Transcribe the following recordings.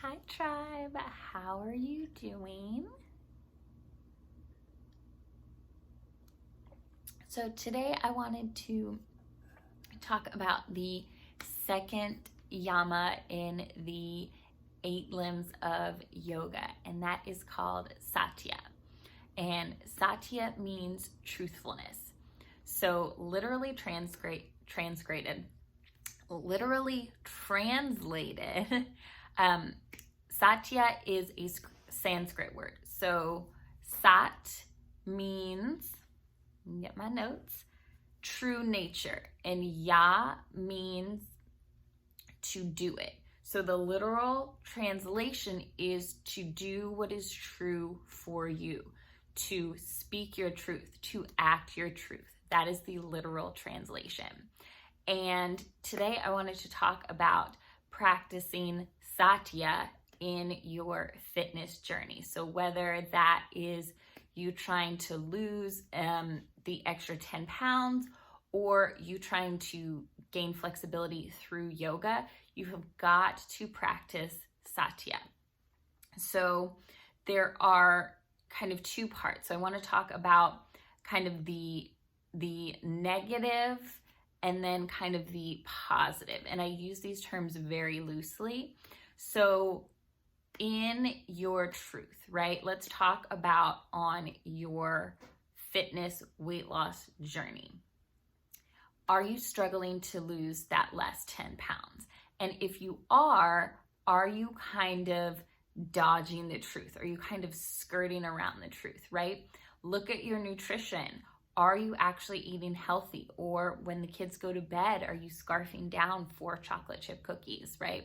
Hi tribe, how are you doing? So today I wanted to talk about the second yama in the 8 limbs of yoga, and that is called Satya. And Satya means truthfulness. So literally translated, Satya is a Sanskrit word. So Sat means, get my notes, true nature, and Ya means to do it. So the literal translation is to do what is true for you, to speak your truth, to act your truth. That is the literal translation. And today I wanted to talk about practicing Satya in your fitness journey. So whether that is you trying to lose the extra 10 pounds or you trying to gain flexibility through yoga, you have got to practice Satya. So there are kind of two parts. So I want to talk about kind of the negative and then kind of the positive. And I use these terms very loosely. So in your truth, right? Let's talk about on your fitness weight loss journey. Are you struggling to lose that last 10 pounds? And if you are you kind of dodging the truth? Are you kind of skirting around the truth, right? Look at your nutrition. Are you actually eating healthy? Or when the kids go to bed, are you scarfing down 4 chocolate chip cookies, right?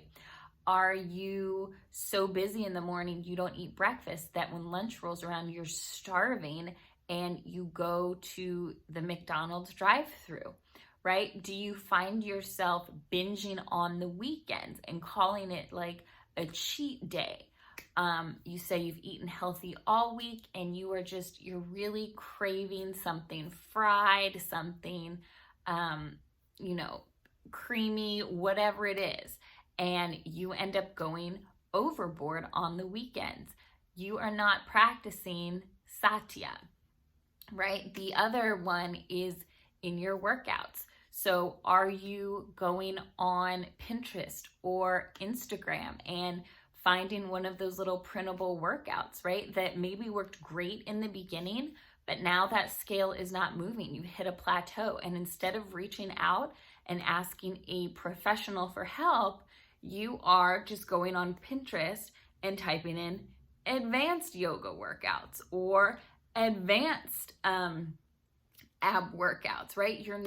Are you so busy in the morning you don't eat breakfast that when lunch rolls around you're starving and you go to the McDonald's drive-thru, right? Do you find yourself binging on the weekends and calling it like a cheat day? You say you've eaten healthy all week and you're really craving something fried, something, creamy, whatever it is. And you end up going overboard on the weekends. You are not practicing Satya, right? The other one is in your workouts. So are you going on Pinterest or Instagram and finding one of those little printable workouts, right? That maybe worked great in the beginning, but now that scale is not moving. You hit a plateau. And instead of reaching out and asking a professional for help, you are just going on Pinterest and typing in advanced yoga workouts or advanced ab workouts, right? You're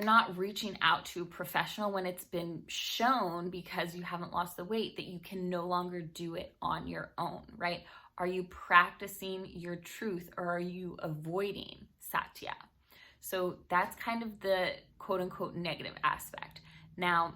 not reaching out to a professional when it's been shown, because you haven't lost the weight, that you can no longer do it on your own, right? Are you practicing your truth or are you avoiding Satya? So that's kind of the quote unquote negative aspect. Now,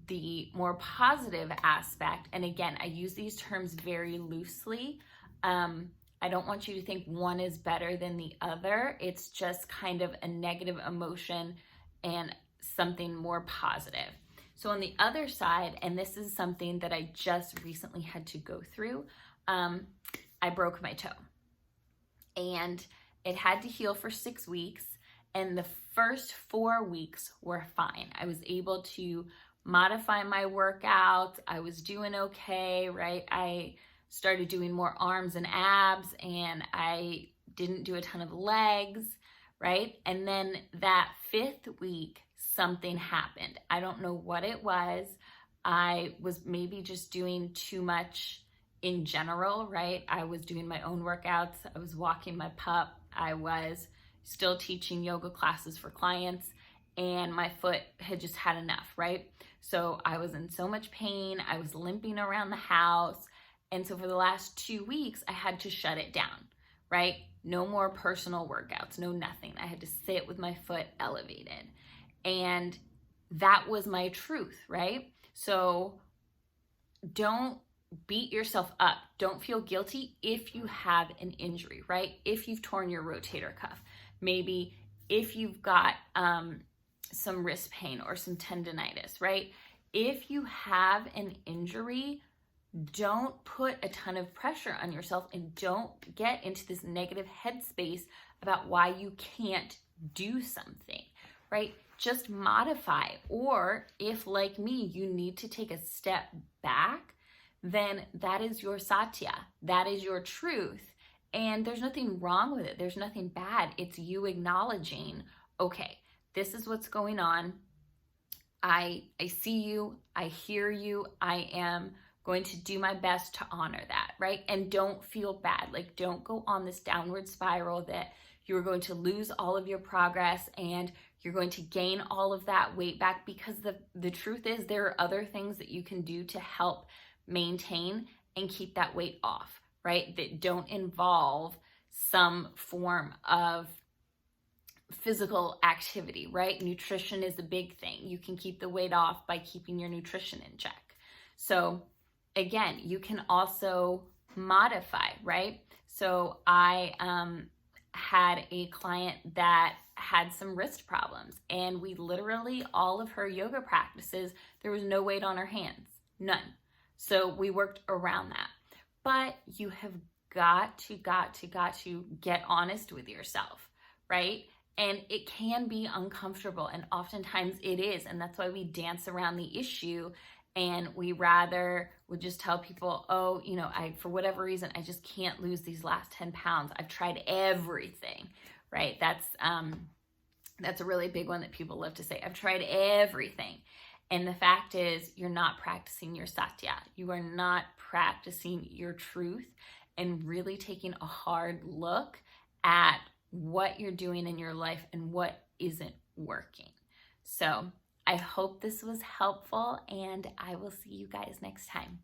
the more positive aspect, and again, I use these terms very loosely. I don't want you to think one is better than the other. It's just kind of a negative emotion and something more positive. So on the other side, and this is something that I just recently had to go through, I broke my toe. And it had to heal for 6 weeks. And the first 4 weeks were fine. I was able to modify my workouts. I was doing okay, right? I started doing more arms and abs, and I didn't do a ton of legs, right? And then that 5th week, something happened. I don't know what it was. I was maybe just doing too much in general, right? I was doing my own workouts. I was walking my pup. I was still teaching yoga classes for clients, and my foot had just had enough, right? So I was in so much pain. I was limping around the house. And so for the last 2 weeks, I had to shut it down, right? No more personal workouts, no nothing. I had to sit with my foot elevated. And that was my truth, right? So don't beat yourself up. Don't feel guilty if you have an injury, right? If you've torn your rotator cuff, maybe if you've got some wrist pain or some tendonitis, right? If you have an injury, don't put a ton of pressure on yourself and don't get into this negative headspace about why you can't do something, right? Just modify. Or if, like me, you need to take a step back, then that is your Satya. That is your truth. And there's nothing wrong with it. There's nothing bad. It's you acknowledging, okay, this is what's going on. I see you. I hear you. I am going to do my best to honor that, right? And don't feel bad. Like, don't go on this downward spiral that you're going to lose all of your progress and you're going to gain all of that weight back, because the truth is there are other things that you can do to help maintain and keep that weight off, right? That don't involve some form of physical activity, right? Nutrition is a big thing. You can keep the weight off by keeping your nutrition in check. So again, you can also modify, right? So I had a client that had some wrist problems, and we literally, all of her yoga practices, there was no weight on her hands, none. So we worked around that. But you have got to get honest with yourself, right? And it can be uncomfortable, and oftentimes it is. And that's why we dance around the issue, and we rather would just tell people, oh, you know, for whatever reason, I just can't lose these last 10 pounds. I've tried everything, right? That's a really big one that people love to say. I've tried everything. And the fact is, you're not practicing your Satya. You are not practicing your truth and really taking a hard look at what you're doing in your life and what isn't working. So I hope this was helpful, and I will see you guys next time.